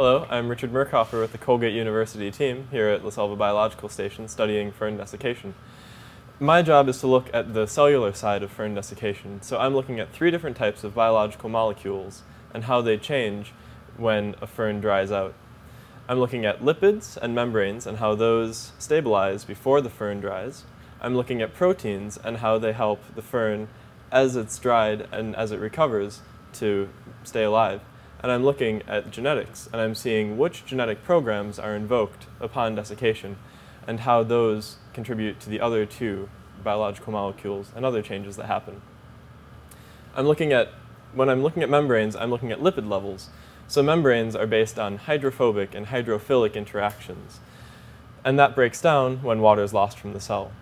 Hello, I'm Richard Merkhofer with the Colgate University team here at La Selva Biological Station studying fern desiccation. My job is to look at the cellular side of fern desiccation, so I'm looking at 3 different types of biological molecules and how they change when a fern dries out. I'm looking at lipids and membranes and how those stabilize before the fern dries. I'm looking at proteins and how they help the fern as it's dried and as it recovers to stay alive. And I'm looking at genetics, and I'm seeing which genetic programs are invoked upon desiccation and how those contribute to the other 2 biological molecules and other changes that happen. When I'm looking at membranes, I'm looking at lipid levels. So membranes are based on hydrophobic and hydrophilic interactions, and that breaks down when water is lost from the cell.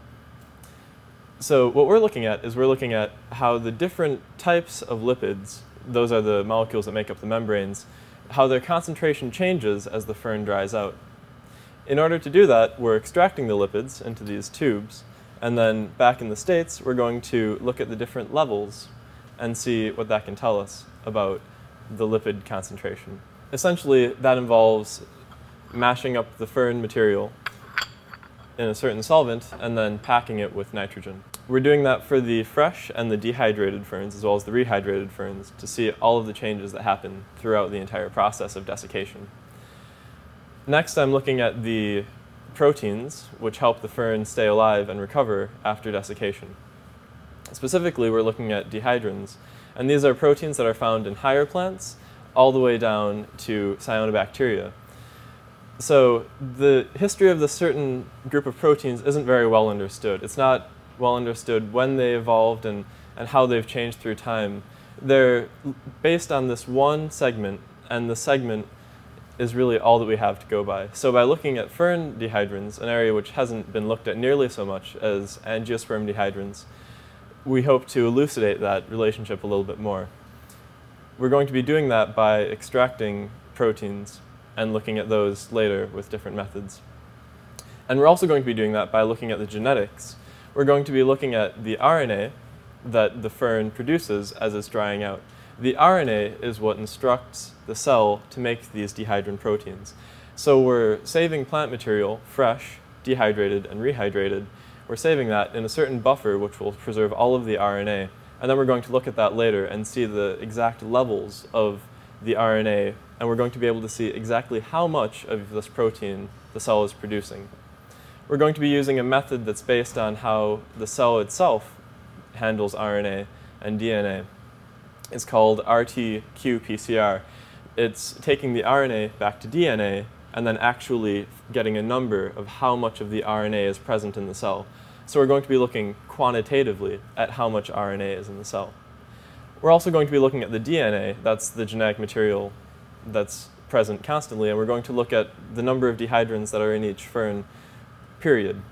So what we're looking at is how the different types of lipids, those are the molecules that make up the membranes, how their concentration changes as the fern dries out. In order to do that, we're extracting the lipids into these tubes, and then back in the States, we're going to look at the different levels and see what that can tell us about the lipid concentration. Essentially, that involves mashing up the fern material in a certain solvent and then packing it with nitrogen. We're doing that for the fresh and the dehydrated ferns as well as the rehydrated ferns to see all of the changes that happen throughout the entire process of desiccation. Next, I'm looking at the proteins which help the fern stay alive and recover after desiccation. Specifically, we're looking at dehydrins, and these are proteins that are found in higher plants all the way down to cyanobacteria. So the history of this certain group of proteins isn't very well understood. It's not well understood when they evolved and how they've changed through time. They're based on this one segment, and the segment is really all that we have to go by. So by looking at fern dehydrins, an area which hasn't been looked at nearly so much as angiosperm dehydrins, we hope to elucidate that relationship a little bit more. We're going to be doing that by extracting proteins and looking at those later with different methods. And we're also going to be doing that by looking at the genetics. We're going to be looking at the RNA that the fern produces as it's drying out. The RNA is what instructs the cell to make these dehydrin proteins. So we're saving plant material, fresh, dehydrated, and rehydrated. We're saving that in a certain buffer which will preserve all of the RNA. And then we're going to look at that later and see the exact levels of the RNA, and we're going to be able to see exactly how much of this protein the cell is producing. We're going to be using a method that's based on how the cell itself handles RNA and DNA. It's called RT-qPCR. It's taking the RNA back to DNA and then actually getting a number of how much of the RNA is present in the cell. So we're going to be looking quantitatively at how much RNA is in the cell. We're also going to be looking at the DNA, that's the genetic material that's present constantly, and we're going to look at the number of dehydrins that are in each fern, period.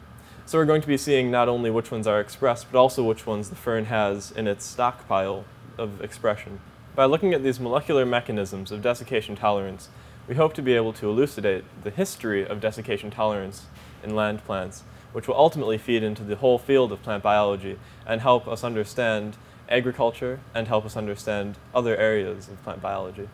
So we're going to be seeing not only which ones are expressed, but also which ones the fern has in its stockpile of expression. By looking at these molecular mechanisms of desiccation tolerance, we hope to be able to elucidate the history of desiccation tolerance in land plants, which will ultimately feed into the whole field of plant biology and help us understand agriculture and help us understand other areas of plant biology.